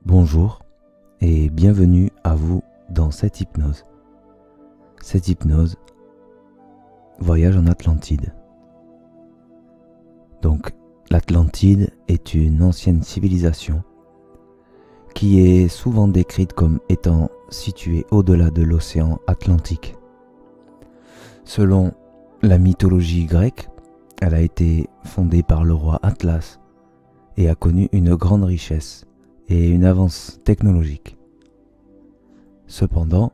Bonjour et bienvenue à vous dans cette hypnose. Cette hypnose, voyage en Atlantide. Donc, l'Atlantide est une ancienne civilisation qui est souvent décrite comme étant située au-delà de l'océan Atlantique. Selon la mythologie grecque, elle a été fondée par le roi Atlas et a connu une grande richesse et une avance technologique. Cependant,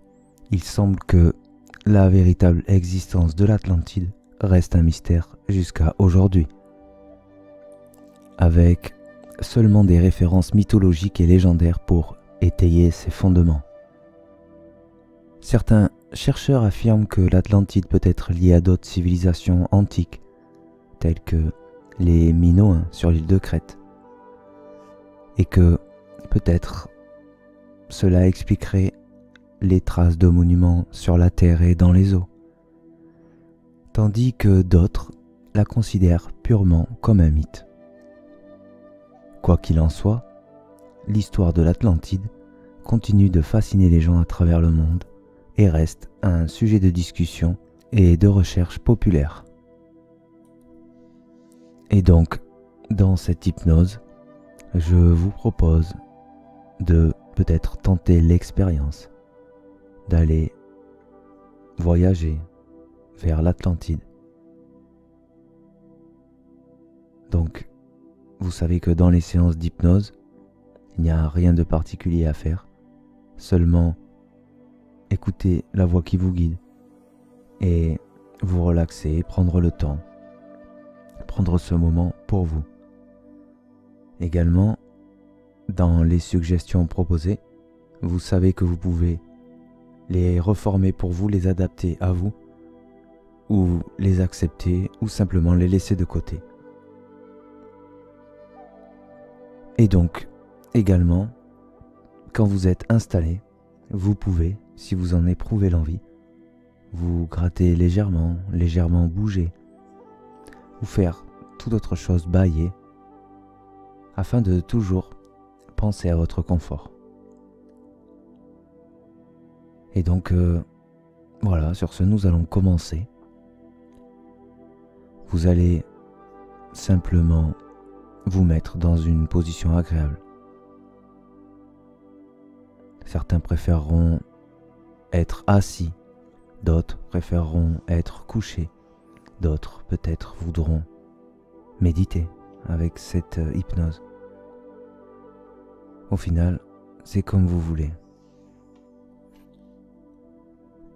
il semble que la véritable existence de l'Atlantide reste un mystère jusqu'à aujourd'hui, avec seulement des références mythologiques et légendaires pour étayer ses fondements. Certains chercheurs affirment que l'Atlantide peut être liée à d'autres civilisations antiques, telles que les Minoens sur l'île de Crète, et que peut-être cela expliquerait les traces de monuments sur la terre et dans les eaux, tandis que d'autres la considèrent purement comme un mythe. Quoi qu'il en soit, l'histoire de l'Atlantide continue de fasciner les gens à travers le monde et reste un sujet de discussion et de recherche populaire. Et donc, dans cette hypnose, je vous propose de peut-être tenter l'expérience d'aller voyager vers l'Atlantide. Donc, vous savez que dans les séances d'hypnose, il n'y a rien de particulier à faire, seulement écouter la voix qui vous guide et vous relaxer, prendre le temps, prendre ce moment pour vous. Également, dans les suggestions proposées, vous savez que vous pouvez les reformer pour vous, les adapter à vous, ou les accepter, ou simplement les laisser de côté. Et donc, également, quand vous êtes installé, vous pouvez, si vous en éprouvez l'envie, vous gratter légèrement bouger, ou faire toute autre chose, bâiller, afin de toujours penser à votre confort. Et donc, voilà, sur ce, nous allons commencer. Vous allez simplement vous mettre dans une position agréable. Certains préféreront être assis, d'autres préféreront être couchés, d'autres peut-être voudront méditer avec cette hypnose. Au final, c'est comme vous voulez.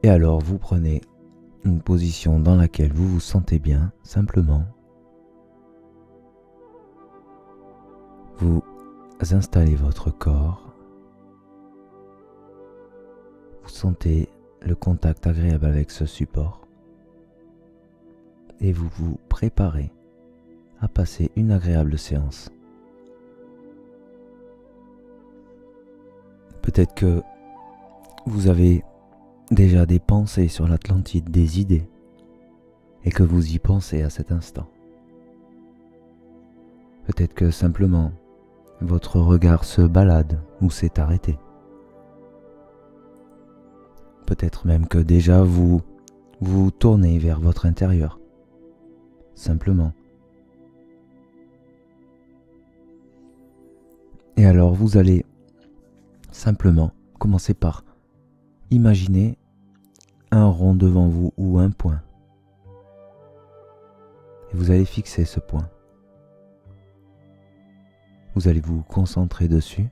Et alors, vous prenez une position dans laquelle vous vous sentez bien, simplement. Vous installez votre corps. Vous sentez le contact agréable avec ce support. Et vous vous préparez à passer une agréable séance. Peut-être que vous avez déjà des pensées sur l'Atlantide, des idées, et que vous y pensez à cet instant. Peut-être que simplement votre regard se balade ou s'est arrêté. Peut-être même que déjà vous vous tournez vers votre intérieur, simplement. Et alors vous allez simplement commencer par imaginer un rond devant vous ou un point. Et vous allez fixer ce point. Vous allez vous concentrer dessus.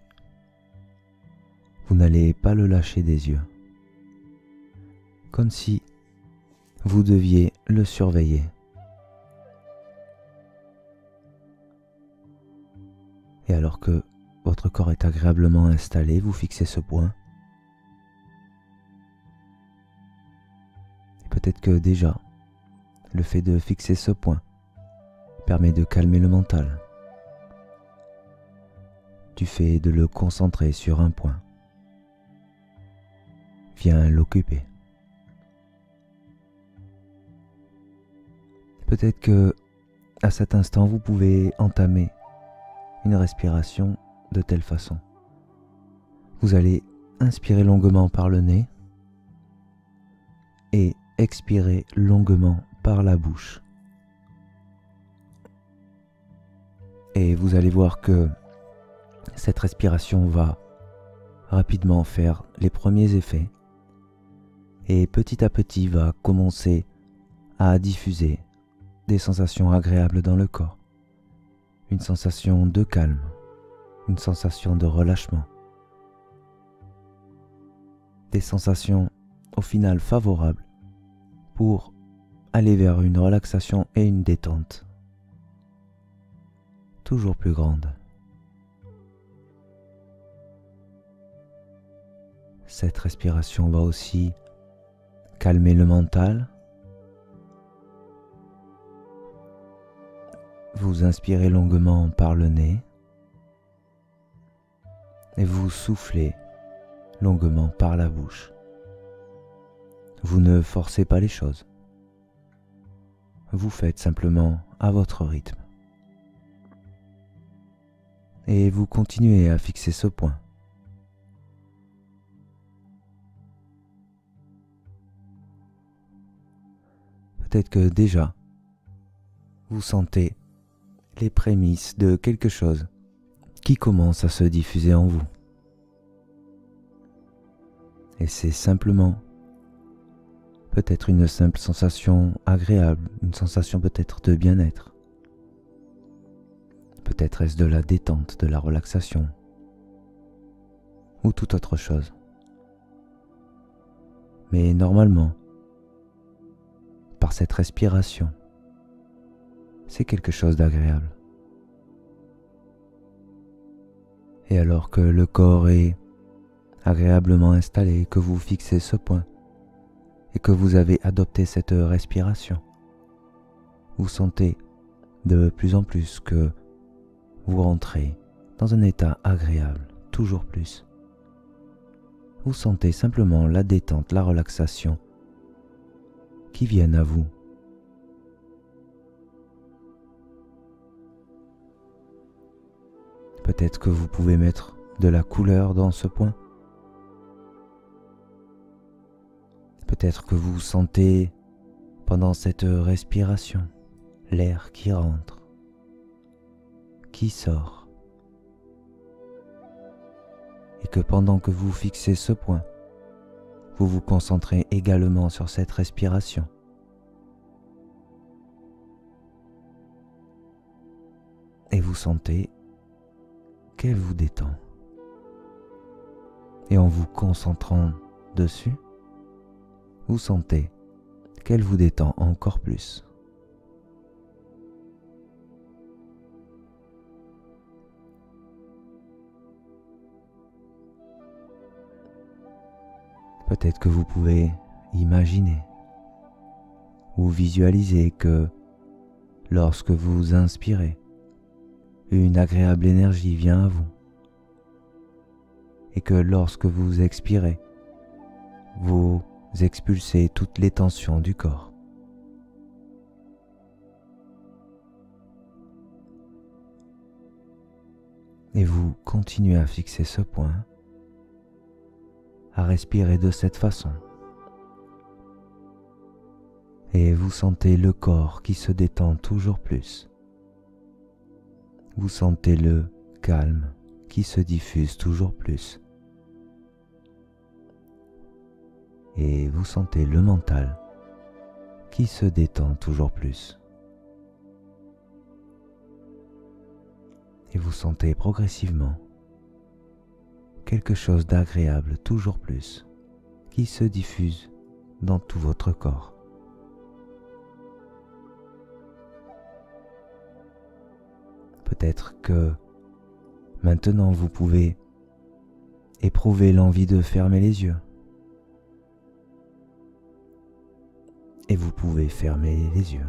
Vous n'allez pas le lâcher des yeux. Comme si vous deviez le surveiller. Et alors que votre corps est agréablement installé, vous fixez ce point. Et peut-être que déjà, le fait de fixer ce point permet de calmer le mental. Du fait de le concentrer sur un point. Viens l'occuper. Peut-être que, à cet instant, vous pouvez entamer une respiration de telle façon Vous allez inspirer longuement par le nez et expirer longuement par la bouche. Et vous allez voir que cette respiration va rapidement faire les premiers effets et petit à petit va commencer à diffuser des sensations agréables dans le corps. Une sensation de calme, une sensation de relâchement. Des sensations au final favorables pour aller vers une relaxation et une détente toujours plus grande. Cette respiration va aussi calmer le mental. Vous inspirez longuement par le nez et vous soufflez longuement par la bouche. Vous ne forcez pas les choses. Vous faites simplement à votre rythme. Et vous continuez à fixer ce point. Peut-être que déjà, vous sentez les prémices de quelque chose qui commence à se diffuser en vous. Et c'est simplement peut-être une simple sensation agréable, une sensation peut-être de bien-être. Peut-être est-ce de la détente, de la relaxation, ou toute autre chose. Mais normalement, par cette respiration, c'est quelque chose d'agréable. Et alors que le corps est agréablement installé, que vous fixez ce point et que vous avez adopté cette respiration, vous sentez de plus en plus que vous rentrez dans un état agréable, toujours plus. Vous sentez simplement la détente, la relaxation qui viennent à vous. Peut-être que vous pouvez mettre de la couleur dans ce point. Peut-être que vous sentez pendant cette respiration l'air qui rentre, qui sort. Et que pendant que vous fixez ce point, vous vous concentrez également sur cette respiration. Et vous sentez qu'elle vous détend. Et en vous concentrant dessus, vous sentez qu'elle vous détend encore plus. Peut-être que vous pouvez imaginer ou visualiser que lorsque vous inspirez, une agréable énergie vient à vous et que lorsque vous expirez, vous expulsez toutes les tensions du corps. Et vous continuez à fixer ce point, à respirer de cette façon. Et vous sentez le corps qui se détend toujours plus. Vous sentez le calme qui se diffuse toujours plus. Et vous sentez le mental qui se détend toujours plus. Et vous sentez progressivement quelque chose d'agréable toujours plus qui se diffuse dans tout votre corps. Peut-être que maintenant vous pouvez éprouver l'envie de fermer les yeux. Et vous pouvez fermer les yeux.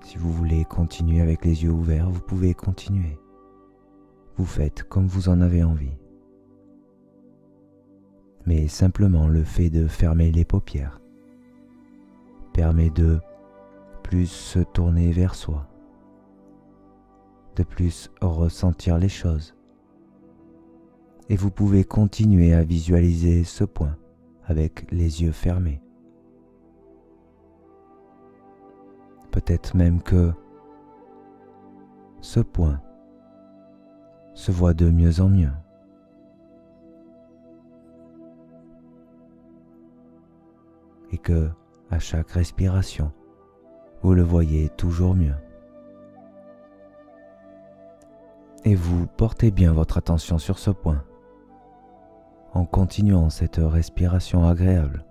Si vous voulez continuer avec les yeux ouverts, vous pouvez continuer. Vous faites comme vous en avez envie. Mais simplement le fait de fermer les paupières permet de plus se tourner vers soi, de plus ressentir les choses, Et vous pouvez continuer à visualiser ce point avec les yeux fermés. Peut-être même que ce point se voit de mieux en mieux. Et que, à chaque respiration, vous le voyez toujours mieux. Et vous portez bien votre attention sur ce point, en continuant cette respiration agréable.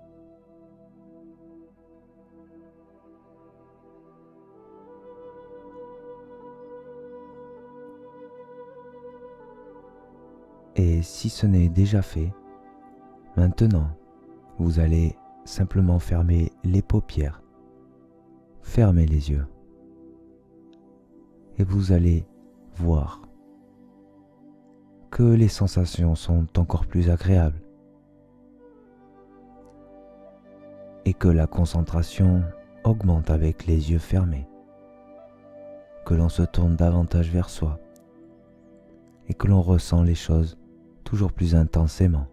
Et si ce n'est déjà fait, maintenant, vous allez simplement fermer les paupières, fermez les yeux, et vous allez voir que les sensations sont encore plus agréables et que la concentration augmente avec les yeux fermés, que l'on se tourne davantage vers soi et que l'on ressent les choses toujours plus intensément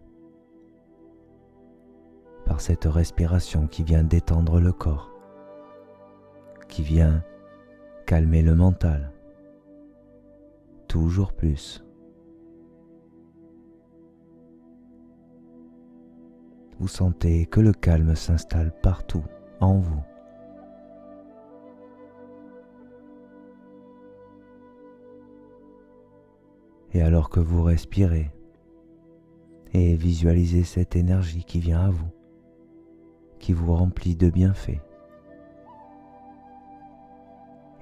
par cette respiration qui vient détendre le corps, qui vient calmer le mental, toujours plus. Vous sentez que le calme s'installe partout en vous. Et alors que vous respirez et visualisez cette énergie qui vient à vous, qui vous remplit de bienfaits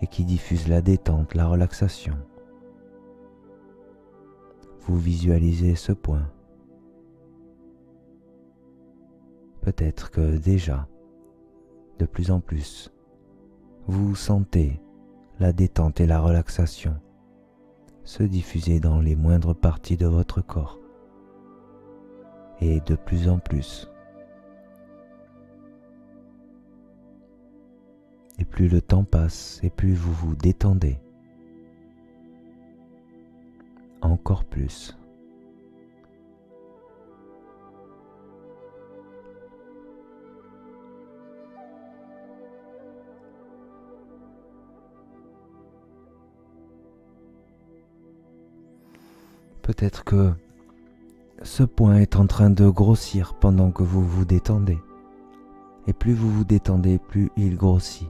et qui diffuse la détente, la relaxation, vous visualisez ce point. Peut-être que déjà, de plus en plus, vous sentez la détente et la relaxation se diffuser dans les moindres parties de votre corps. Et de plus en plus. Et plus le temps passe, et plus vous vous détendez. Encore plus. Peut-être que ce point est en train de grossir pendant que vous vous détendez. Et plus vous vous détendez, plus il grossit.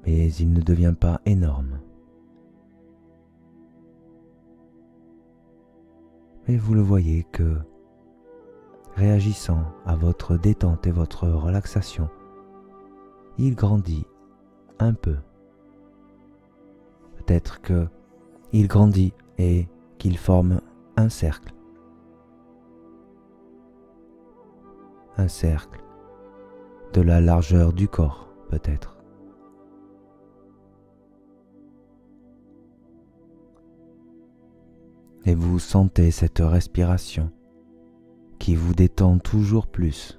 Mais il ne devient pas énorme. Mais vous le voyez que, réagissant à votre détente et votre relaxation, il grandit un peu. Peut-être que il grandit et qu'il forme un cercle. Un cercle de la largeur du corps, peut-être. Et vous sentez cette respiration qui vous détend toujours plus.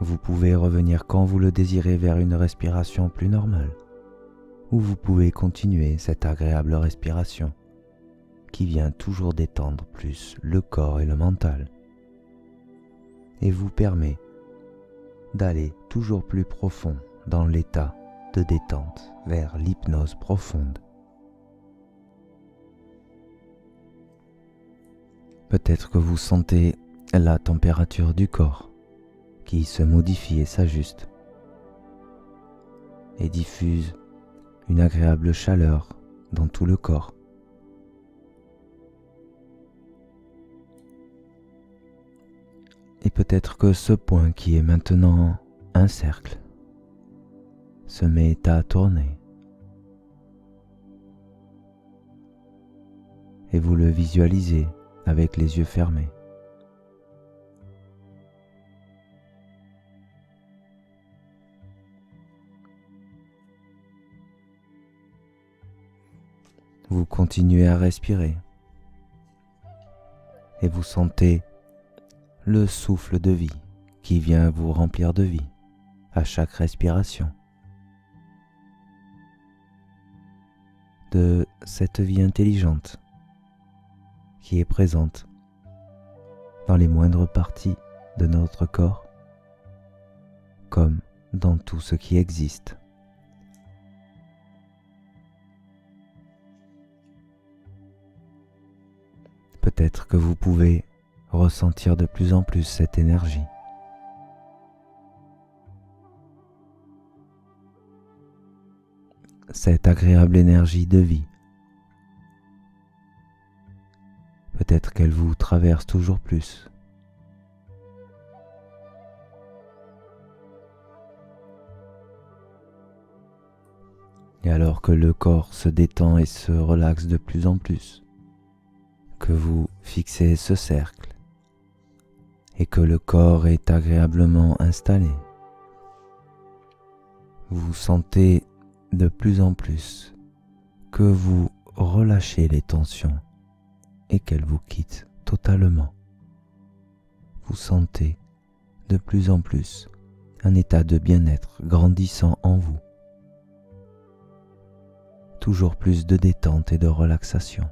Vous pouvez revenir quand vous le désirez vers une respiration plus normale, ou vous pouvez continuer cette agréable respiration qui vient toujours détendre plus le corps et le mental et vous permet d'aller toujours plus profond dans l'état de détente vers l'hypnose profonde. Peut-être que vous sentez la température du corps qui se modifie et s'ajuste et diffuse une agréable chaleur dans tout le corps. Et peut-être que ce point qui est maintenant un cercle se met à tourner. Et vous le visualisez avec les yeux fermés. Vous continuez à respirer et vous sentez le souffle de vie qui vient vous remplir de vie à chaque respiration. De cette vie intelligente qui est présente dans les moindres parties de notre corps, comme dans tout ce qui existe. Peut-être que vous pouvez ressentir de plus en plus cette énergie. Cette agréable énergie de vie. Peut-être qu'elle vous traverse toujours plus. Et alors que le corps se détend et se relaxe de plus en plus, que vous fixez ce cercle et que le corps est agréablement installé, vous sentez de plus en plus que vous relâchez les tensions et qu'elles vous quittent totalement. Vous sentez de plus en plus un état de bien-être grandissant en vous. Toujours plus de détente et de relaxation.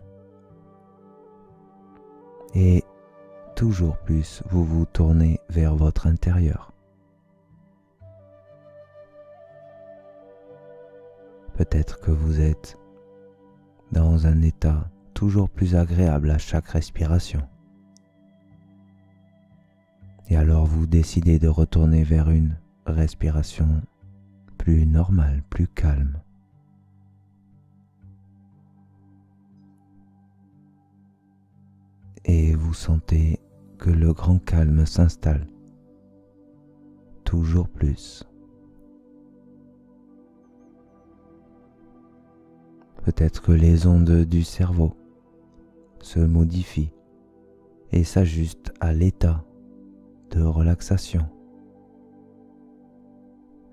Et toujours plus vous vous tournez vers votre intérieur. Peut-être que vous êtes dans un état toujours plus agréable à chaque respiration. Et alors vous décidez de retourner vers une respiration plus normale, plus calme. Et vous sentez que le grand calme s'installe toujours plus. Peut-être que les ondes du cerveau se modifient et s'ajustent à l'état de relaxation,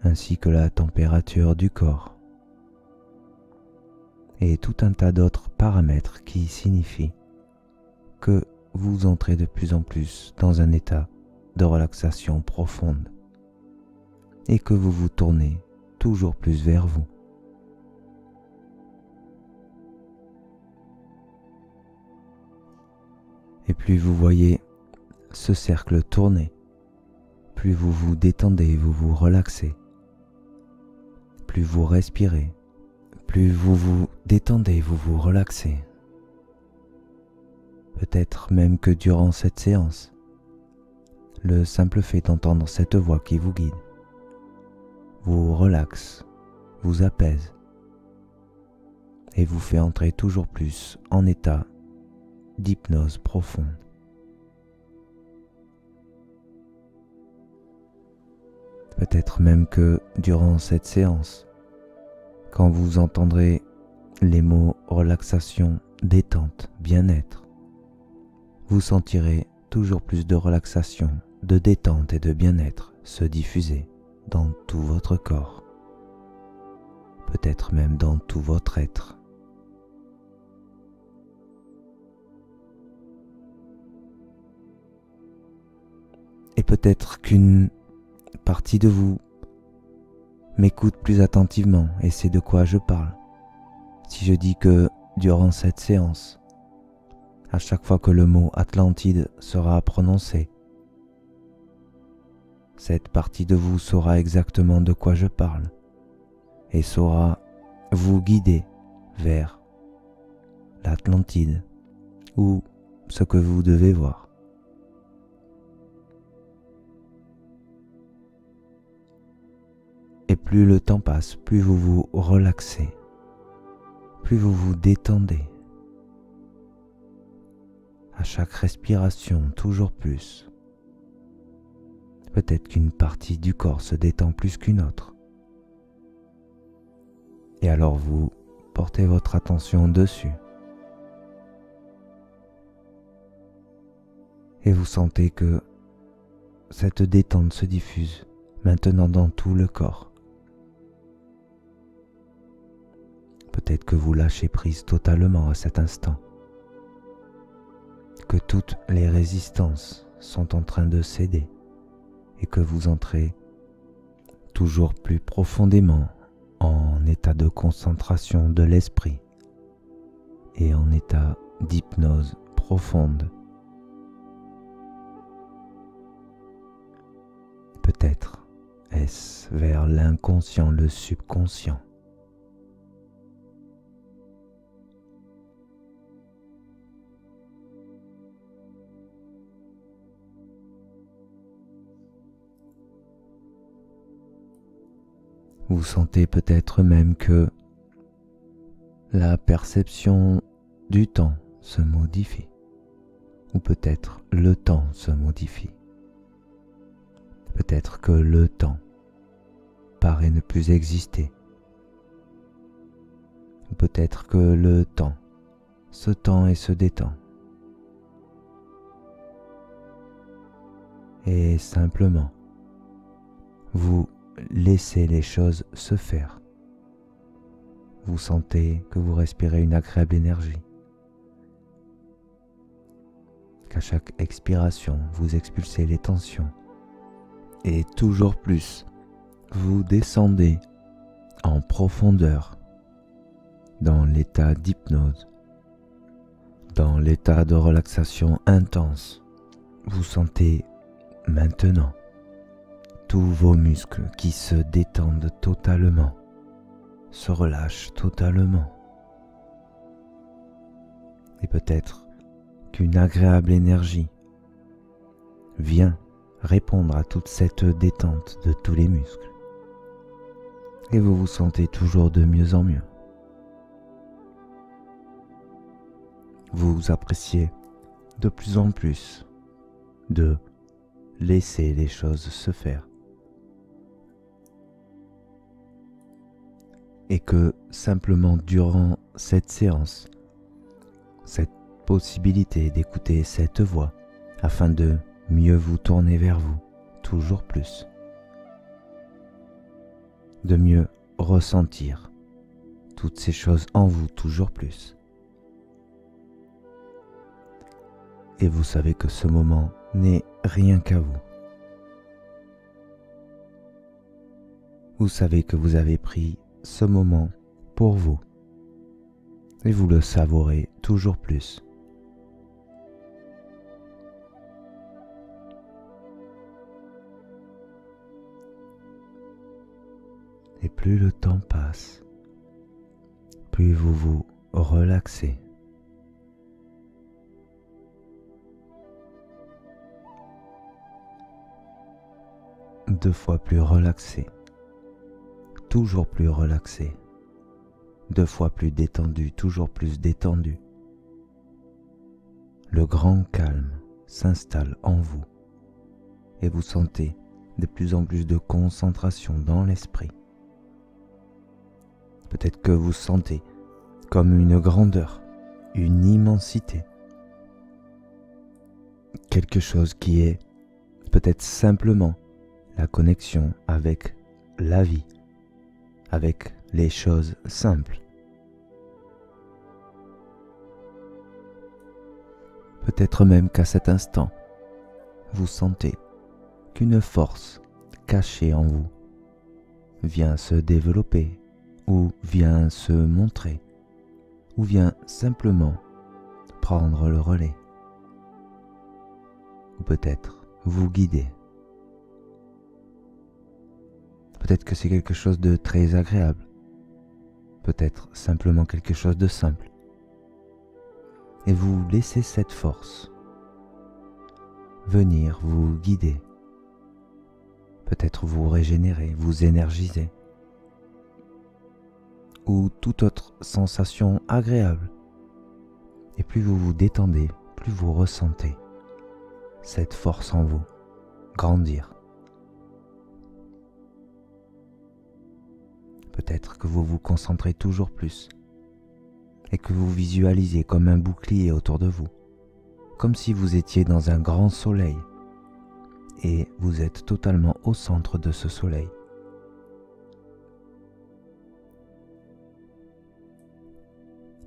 ainsi que la température du corps, et tout un tas d'autres paramètres qui signifient que vous entrez de plus en plus dans un état de relaxation profonde et que vous vous tournez toujours plus vers vous. Et plus vous voyez ce cercle tourner, plus vous vous détendez, vous vous relaxez, plus vous respirez, plus vous vous détendez, vous vous relaxez. Peut-être même que durant cette séance, le simple fait d'entendre cette voix qui vous guide vous relaxe, vous apaise et vous fait entrer toujours plus en état d'hypnose profonde. Peut-être même que durant cette séance, quand vous entendrez les mots relaxation, détente, bien-être, vous sentirez toujours plus de relaxation, de détente et de bien-être se diffuser dans tout votre corps, peut-être même dans tout votre être. Et peut-être qu'une partie de vous m'écoute plus attentivement et sait de quoi je parle. Si je dis que durant cette séance, à chaque fois que le mot Atlantide sera prononcé, cette partie de vous saura exactement de quoi je parle et saura vous guider vers l'Atlantide ou ce que vous devez voir. Et plus le temps passe, plus vous vous relaxez, plus vous vous détendez. À chaque respiration, toujours plus. Peut-être qu'une partie du corps se détend plus qu'une autre. Et alors vous portez votre attention dessus. Et vous sentez que cette détente se diffuse maintenant dans tout le corps. Peut-être que vous lâchez prise totalement à cet instant, que toutes les résistances sont en train de céder et que vous entrez toujours plus profondément en état de concentration de l'esprit, et en état d'hypnose profonde. Peut-être est-ce vers l'inconscient, le subconscient. Vous sentez peut-être même que la perception du temps se modifie, ou peut-être le temps se modifie. Peut-être que le temps paraît ne plus exister, ou peut-être que le temps se tend et se détend, et simplement vous laissez les choses se faire. Vous sentez que vous respirez une agréable énergie, qu'à chaque expiration, vous expulsez les tensions, et toujours plus, vous descendez en profondeur dans l'état d'hypnose, dans l'état de relaxation intense. Vous sentez maintenant tous vos muscles qui se détendent totalement, se relâchent totalement. Et peut-être qu'une agréable énergie vient répondre à toute cette détente de tous les muscles. Et vous vous sentez toujours de mieux en mieux. Vous appréciez de plus en plus de laisser les choses se faire. Et que simplement durant cette séance, cette possibilité d'écouter cette voix afin de mieux vous tourner vers vous toujours plus, de mieux ressentir toutes ces choses en vous toujours plus. Et vous savez que ce moment n'est rien qu'à vous. Vous savez que vous avez pris ce moment pour vous et vous le savourez toujours plus. Et plus le temps passe, plus vous vous relaxez. Deux fois plus relaxé, toujours plus relaxé, deux fois plus détendu, toujours plus détendu. Le grand calme s'installe en vous et vous sentez de plus en plus de concentration dans l'esprit. Peut-être que vous sentez comme une grandeur, une immensité, quelque chose qui est peut-être simplement la connexion avec la vie, avec les choses simples. Peut-être même qu'à cet instant, vous sentez qu'une force cachée en vous vient se développer, ou vient se montrer, ou vient simplement prendre le relais, ou peut-être vous guider. Peut-être que c'est quelque chose de très agréable, peut-être simplement quelque chose de simple. Et vous laissez cette force venir vous guider, peut-être vous régénérer, vous énergiser, ou toute autre sensation agréable. Et plus vous vous détendez, plus vous ressentez cette force en vous grandir. Peut-être que vous vous concentrez toujours plus et que vous visualisez comme un bouclier autour de vous, comme si vous étiez dans un grand soleil et vous êtes totalement au centre de ce soleil.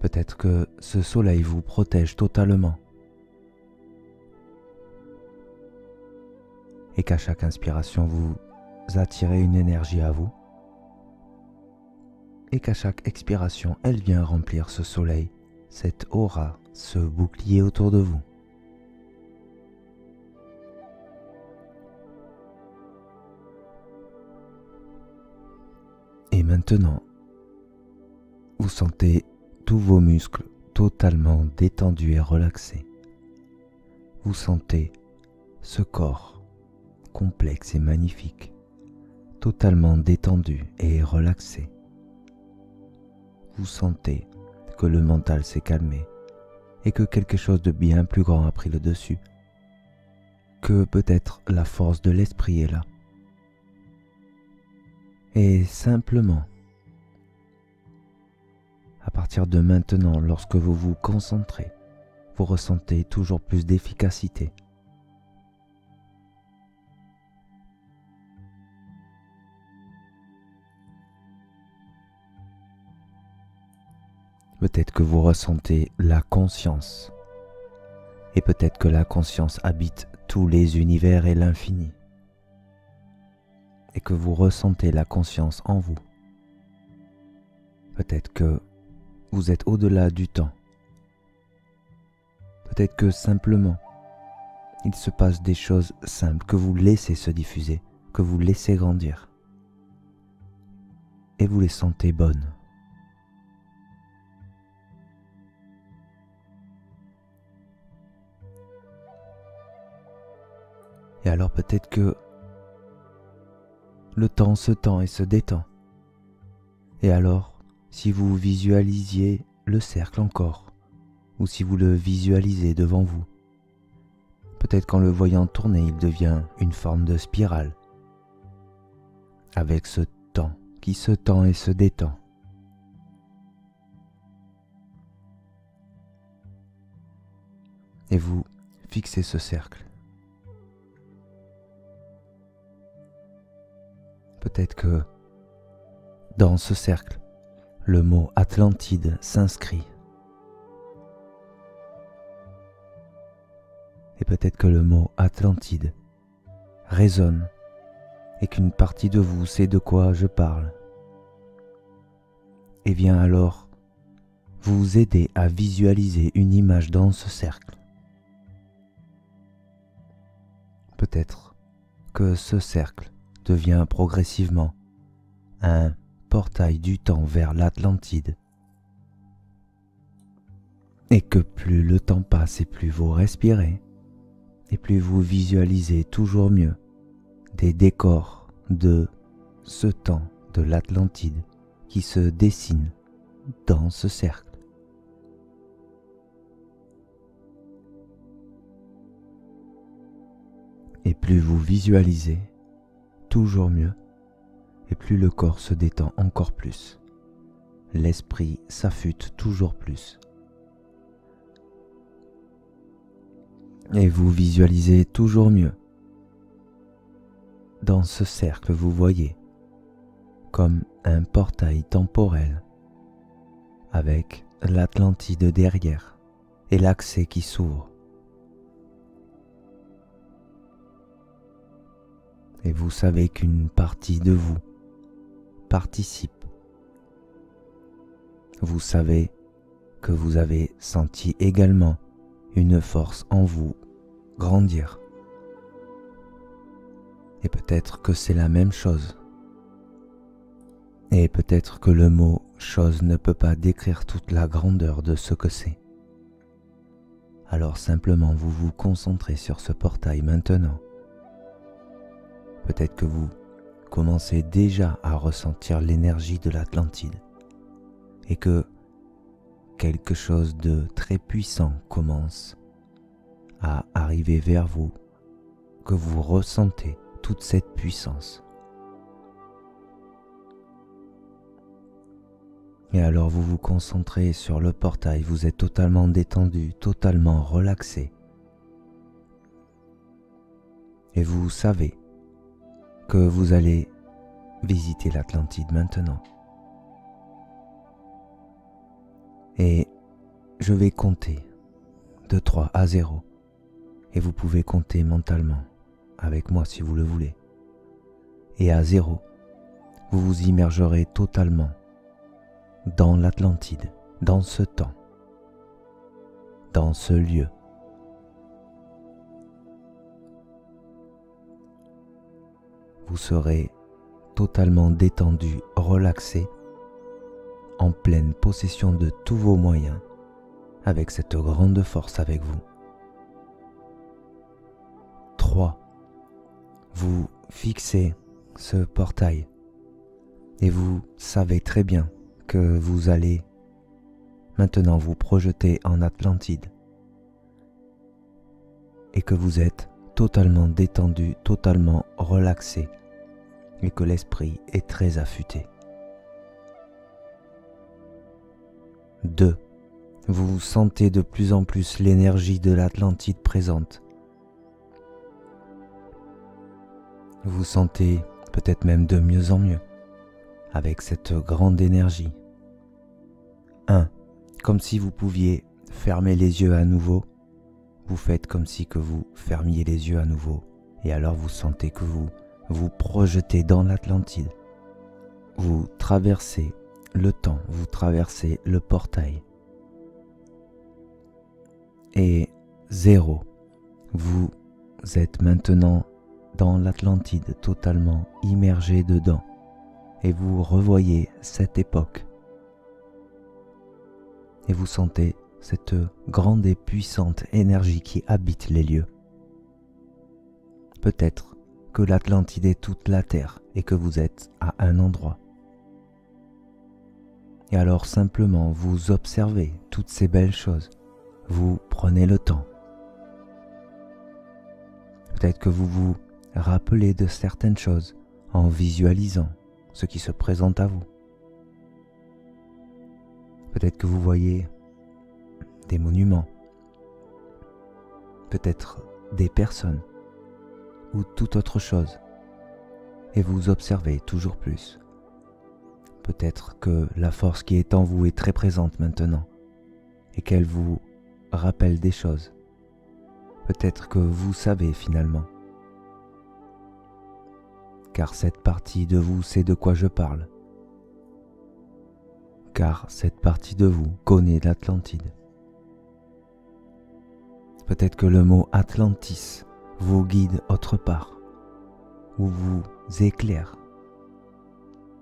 Peut-être que ce soleil vous protège totalement et qu'à chaque inspiration vous attirez une énergie à vous et qu'à chaque expiration elle vient remplir ce soleil cette aura, ce bouclier autour de vous. Et maintenant, vous sentez tous vos muscles totalement détendus et relaxés. Vous sentez ce corps complexe et magnifique, totalement détendu et relaxé. Vous sentez que le mental s'est calmé et que quelque chose de bien plus grand a pris le dessus, que peut-être la force de l'esprit est là. Et simplement, à partir de maintenant, lorsque vous vous concentrez, vous ressentez toujours plus d'efficacité. Peut-être que vous ressentez la conscience, et peut-être que la conscience habite tous les univers et l'infini, et que vous ressentez la conscience en vous. Peut-être que vous êtes au-delà du temps. Peut-être que simplement, il se passe des choses simples que vous laissez se diffuser, que vous laissez grandir, et vous les sentez bonnes. Et alors peut-être que le temps se tend et se détend. Et alors, si vous visualisiez le cercle encore, ou si vous le visualisez devant vous, peut-être qu'en le voyant tourner, il devient une forme de spirale, avec ce temps qui se tend et se détend. Et vous fixez ce cercle. Peut-être que dans ce cercle, le mot Atlantide s'inscrit. Et peut-être que le mot Atlantide résonne et qu'une partie de vous sait de quoi je parle. Et vient alors vous aider à visualiser une image dans ce cercle. Peut-être que ce cercle devient progressivement un portail du temps vers l'Atlantide, et que plus le temps passe et plus vous respirez, et plus vous visualisez toujours mieux des décors de ce temps de l'Atlantide qui se dessinent dans ce cercle. Et plus vous visualisez, toujours mieux, et plus le corps se détend encore plus. L'esprit s'affûte toujours plus. Et vous visualisez toujours mieux. Dans ce cercle, vous voyez comme un portail temporel avec l'Atlantide derrière et l'accès qui s'ouvre. Et vous savez qu'une partie de vous participe. Vous savez que vous avez senti également une force en vous grandir. Et peut-être que c'est la même chose. Et peut-être que le mot « chose » ne peut pas décrire toute la grandeur de ce que c'est. Alors simplement vous vous concentrez sur ce portail maintenant. Peut-être que vous commencez déjà à ressentir l'énergie de l'Atlantide et que quelque chose de très puissant commence à arriver vers vous, que vous ressentez toute cette puissance. Et alors vous vous concentrez sur le portail, vous êtes totalement détendu, totalement relaxé. Et vous savez que vous allez visiter l'Atlantide maintenant. Et je vais compter de 3 à 0. Et vous pouvez compter mentalement avec moi si vous le voulez. Et à 0, vous vous immergerez totalement dans l'Atlantide, dans ce temps. dans ce lieu. Vous serez totalement détendu, relaxé, en pleine possession de tous vos moyens, avec cette grande force avec vous. 3. Vous fixez ce portail et vous savez très bien que vous allez maintenant vous projeter en Atlantide et que vous êtes totalement détendu, totalement relaxé et que l'esprit est très affûté. 2. Vous sentez de plus en plus l'énergie de l'Atlantide présente. Vous sentez peut-être même de mieux en mieux avec cette grande énergie. 1. Comme si vous pouviez fermer les yeux à nouveau, vous faites comme si que vous fermiez les yeux à nouveau et alors vous sentez que vous vous projetez dans l'Atlantide. Vous traversez le temps, vous traversez le portail. Et 0, vous êtes maintenant dans l'Atlantide, totalement immergé dedans, et vous revoyez cette époque. Et vous sentez cette grande et puissante énergie qui habite les lieux. Peut-être que l'Atlantide est toute la Terre et que vous êtes à un endroit. Et alors simplement vous observez toutes ces belles choses. Vous prenez le temps. Peut-être que vous vous rappelez de certaines choses en visualisant ce qui se présente à vous. Peut-être que vous voyez des monuments, peut-être des personnes ou toute autre chose et vous observez toujours plus. Peut-être que la force qui est en vous est très présente maintenant et qu'elle vous rappelle des choses. Peut-être que vous savez finalement. Car cette partie de vous sait de quoi je parle. Car cette partie de vous connaît l'Atlantide. Peut-être que le mot Atlantis vous guide autre part, ou vous éclaire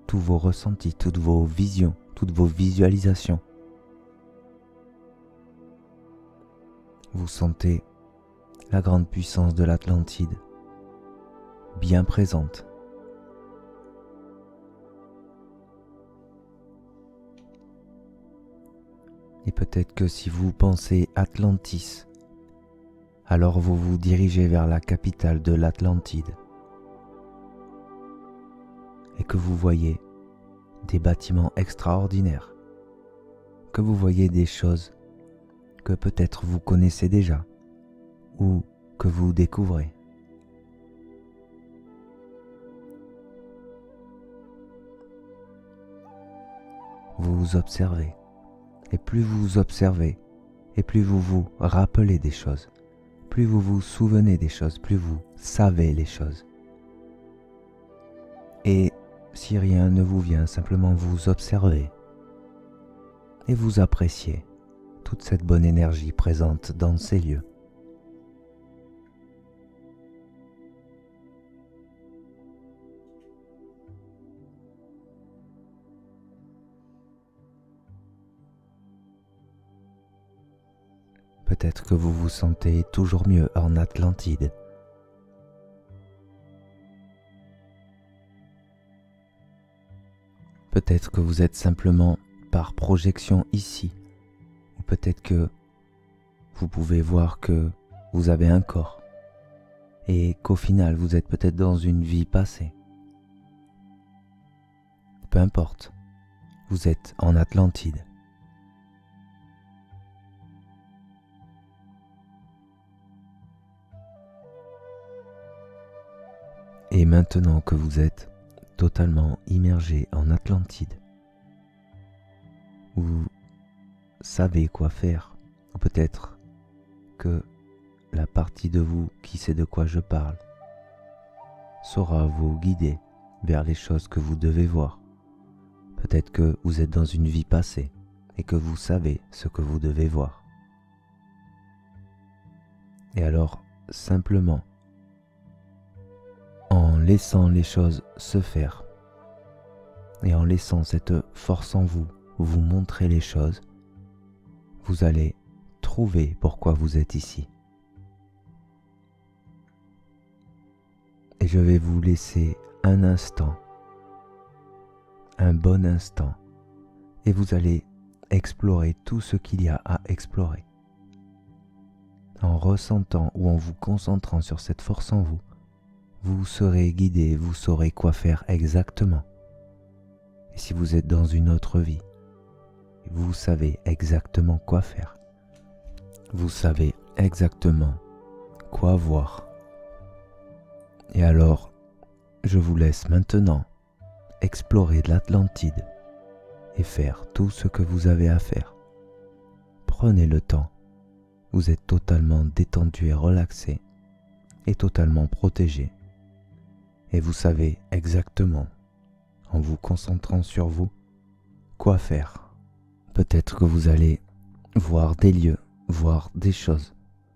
tous vos ressentis, toutes vos visions, toutes vos visualisations. Vous sentez la grande puissance de l'Atlantide bien présente. Et peut-être que si vous pensez Atlantis, alors vous vous dirigez vers la capitale de l'Atlantide et que vous voyez des bâtiments extraordinaires, que vous voyez des choses que peut-être vous connaissez déjà ou que vous découvrez. Vous vous observez, et plus vous vous observez, et plus vous vous rappelez des choses, plus vous vous souvenez des choses, plus vous savez les choses. Et si rien ne vous vient, simplement vous observez et vous appréciez toute cette bonne énergie présente dans ces lieux. Peut-être que vous vous sentez toujours mieux en Atlantide. Peut-être que vous êtes simplement par projection ici, ou peut-être que vous pouvez voir que vous avez un corps et qu'au final vous êtes peut-être dans une vie passée. Peu importe, vous êtes en Atlantide. Et maintenant que vous êtes totalement immergé en Atlantide, vous savez quoi faire, ou peut-être que la partie de vous qui sait de quoi je parle saura vous guider vers les choses que vous devez voir. Peut-être que vous êtes dans une vie passée et que vous savez ce que vous devez voir. Et alors, simplement, en laissant les choses se faire et en laissant cette force en vous vous montrer les choses, vous allez trouver pourquoi vous êtes ici. Et je vais vous laisser un instant, un bon instant, et vous allez explorer tout ce qu'il y a à explorer. En ressentant ou en vous concentrant sur cette force en vous, vous serez guidé, vous saurez quoi faire exactement. Et si vous êtes dans une autre vie, vous savez exactement quoi faire. Vous savez exactement quoi voir. Et alors, je vous laisse maintenant explorer l'Atlantide et faire tout ce que vous avez à faire. Prenez le temps. Vous êtes totalement détendu et relaxé et totalement protégé. Et vous savez exactement, en vous concentrant sur vous, quoi faire. Peut-être que vous allez voir des lieux, voir des choses,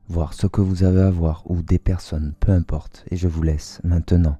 voir ce que vous avez à voir ou des personnes, peu importe. Et je vous laisse maintenant.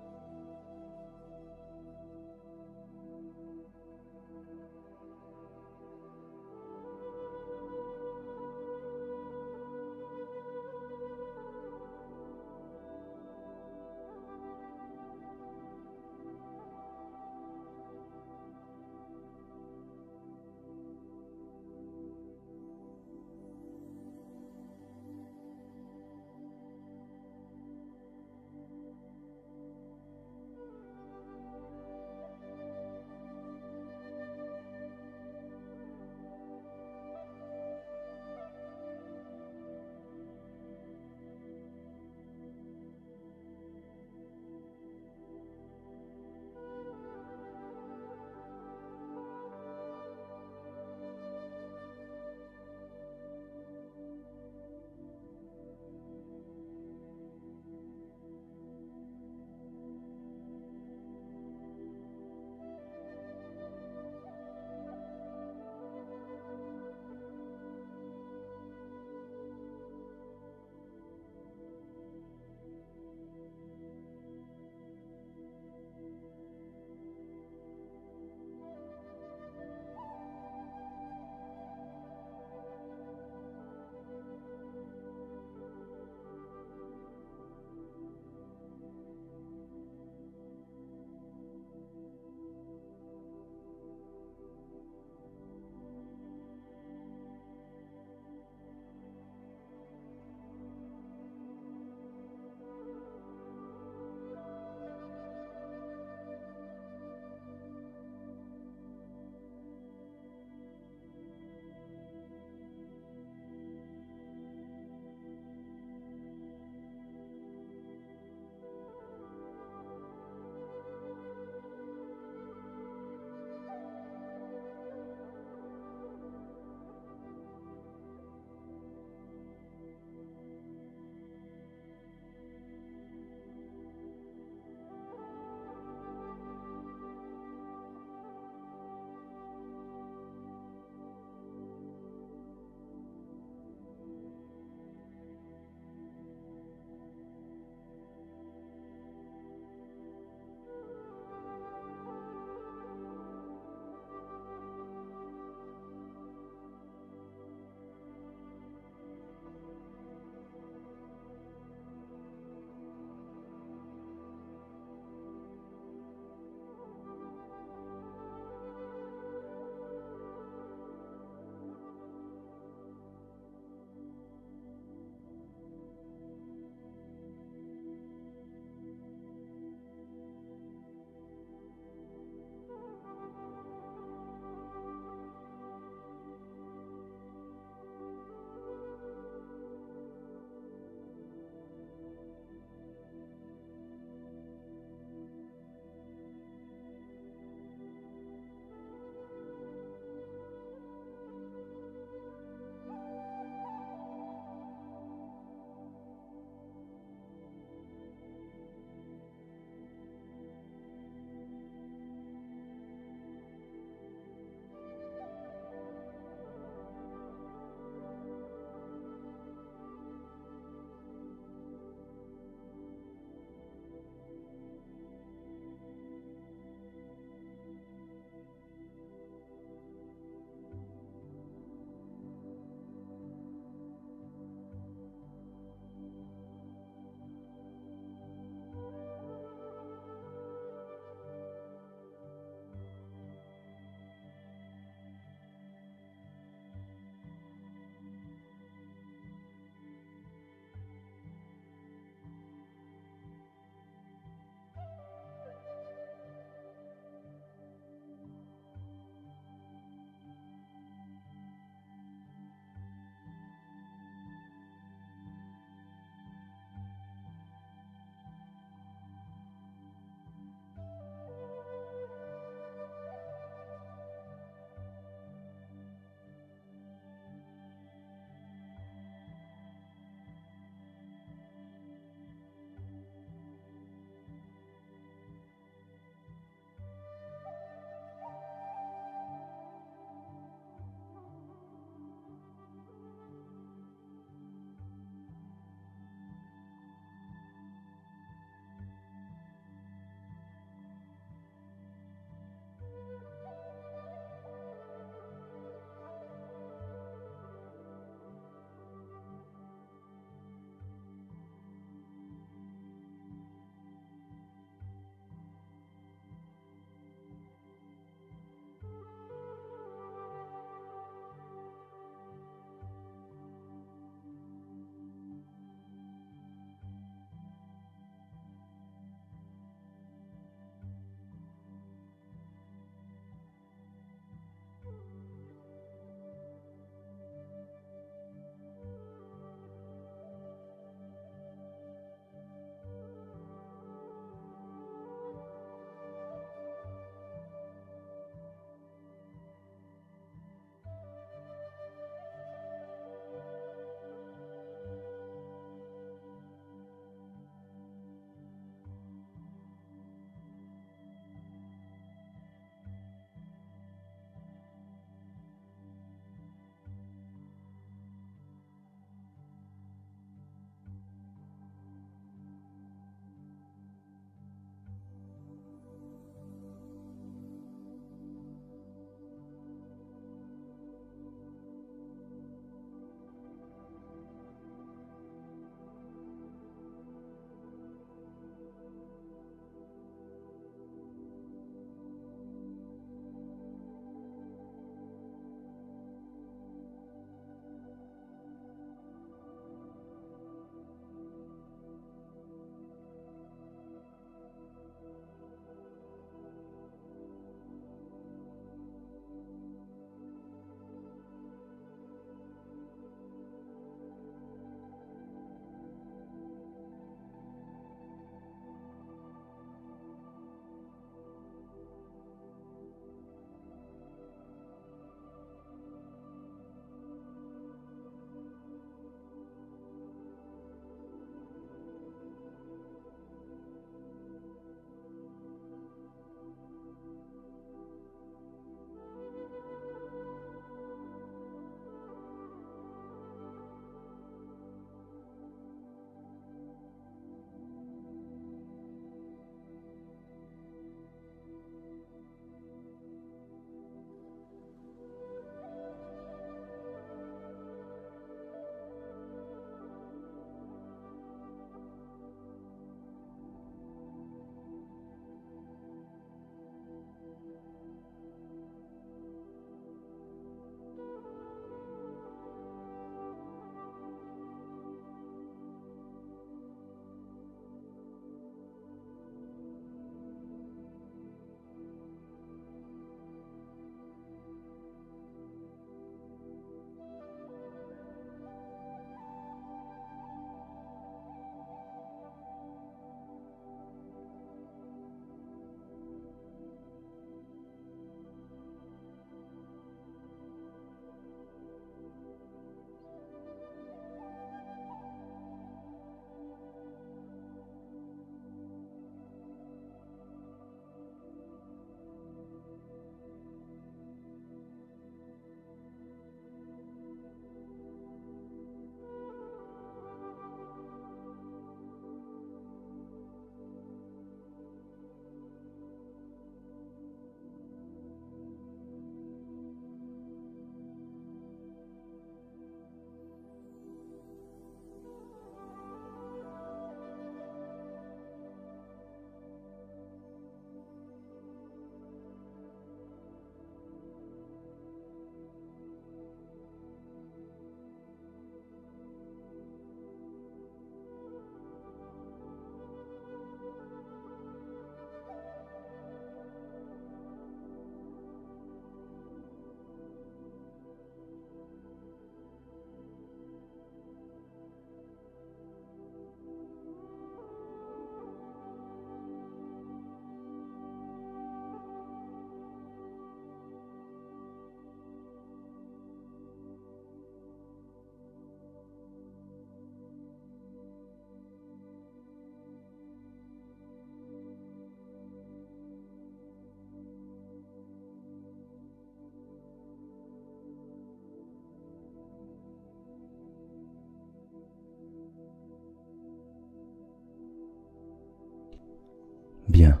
Bien.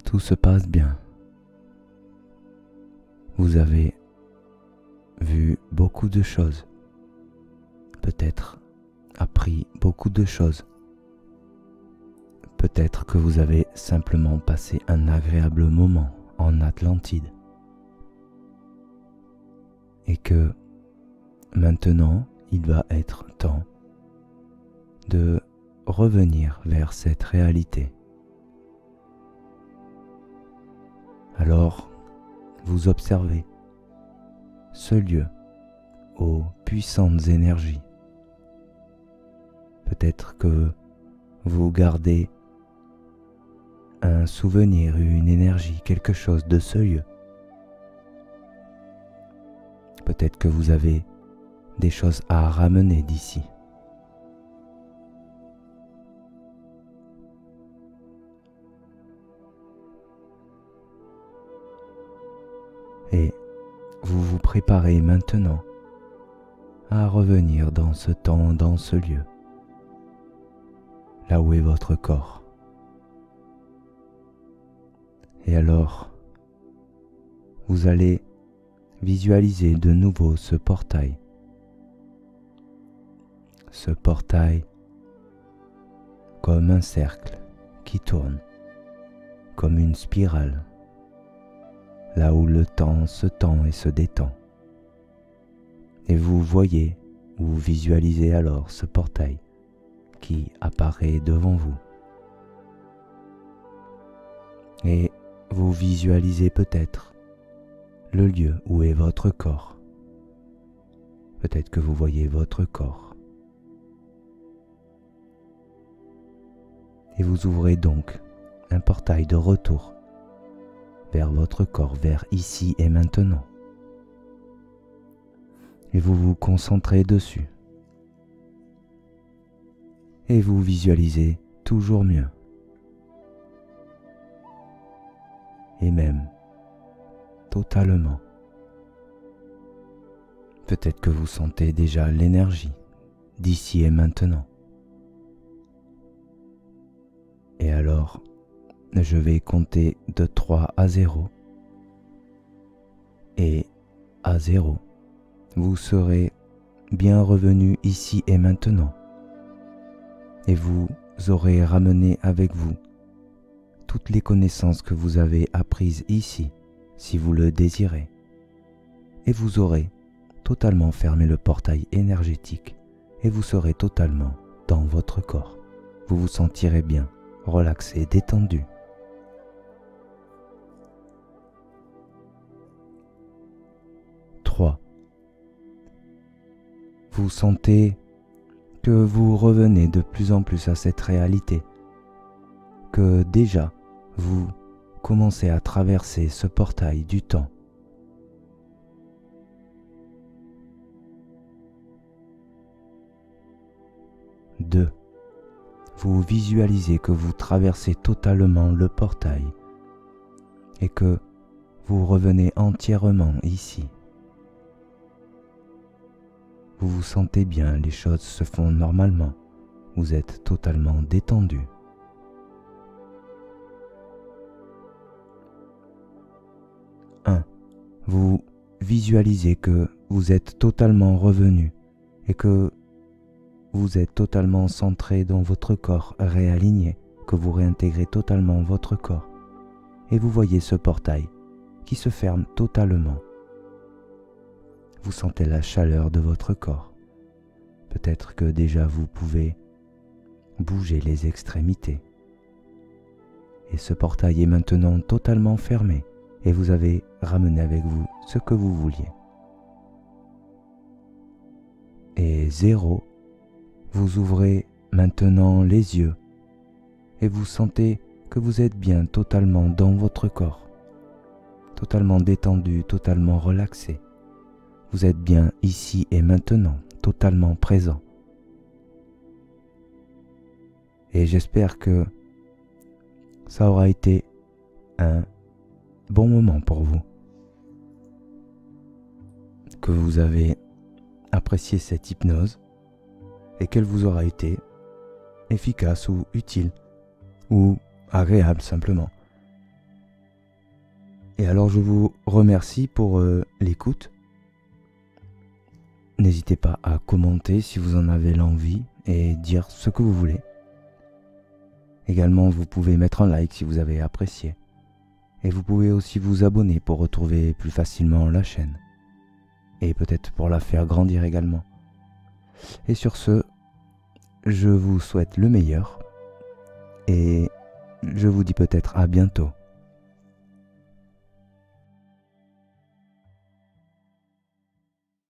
Tout se passe bien. Vous avez vu beaucoup de choses, peut-être appris beaucoup de choses, peut-être que vous avez simplement passé un agréable moment en Atlantide et que maintenant il va être temps de revenir vers cette réalité. Alors, vous observez ce lieu aux puissantes énergies. Peut-être que vous gardez un souvenir, une énergie, quelque chose de ce lieu. Peut-être que vous avez des choses à ramener d'ici. Et vous vous préparez maintenant à revenir dans ce temps, dans ce lieu, là où est votre corps. Et alors, vous allez visualiser de nouveau ce portail. Ce portail comme un cercle qui tourne, comme une spirale, là où le temps se tend et se détend. Et vous voyez ou visualisez alors ce portail qui apparaît devant vous. Et vous visualisez peut-être le lieu où est votre corps. Peut-être que vous voyez votre corps. Et vous ouvrez donc un portail de retour vers votre corps, vers ici et maintenant. Et vous vous concentrez dessus. Et vous visualisez toujours mieux. Et même totalement. Peut-être que vous sentez déjà l'énergie d'ici et maintenant. Et alors, je vais compter de 3 à 0. Et à 0, vous serez bien revenu ici et maintenant. Et vous aurez ramené avec vous toutes les connaissances que vous avez apprises ici, si vous le désirez. Et vous aurez totalement fermé le portail énergétique et vous serez totalement dans votre corps. Vous vous sentirez bien, relaxé, détendu. Vous sentez que vous revenez de plus en plus à cette réalité, que déjà vous commencez à traverser ce portail du temps. Deux, vous visualisez que vous traversez totalement le portail et que vous revenez entièrement ici. Vous vous sentez bien, les choses se font normalement, vous êtes totalement détendu. Vous visualisez que vous êtes totalement revenu et que vous êtes totalement centré dans votre corps, réaligné, que vous réintégrez totalement votre corps. Et vous voyez ce portail qui se ferme totalement. Vous sentez la chaleur de votre corps. Peut-être que déjà vous pouvez bouger les extrémités. Et ce portail est maintenant totalement fermé et vous avez ramené avec vous ce que vous vouliez. Et 0, vous ouvrez maintenant les yeux et vous sentez que vous êtes bien totalement dans votre corps, totalement détendu, totalement relaxé. Vous êtes bien ici et maintenant, totalement présent. Et j'espère que ça aura été un bon moment pour vous, que vous avez apprécié cette hypnose et qu'elle vous aura été efficace ou utile ou agréable simplement. Et alors je vous remercie pour l'écoute. N'hésitez pas à commenter si vous en avez l'envie et dire ce que vous voulez. Également, vous pouvez mettre un like si vous avez apprécié. Et vous pouvez aussi vous abonner pour retrouver plus facilement la chaîne. Et peut-être pour la faire grandir également. Et sur ce, je vous souhaite le meilleur. Et je vous dis peut-être à bientôt.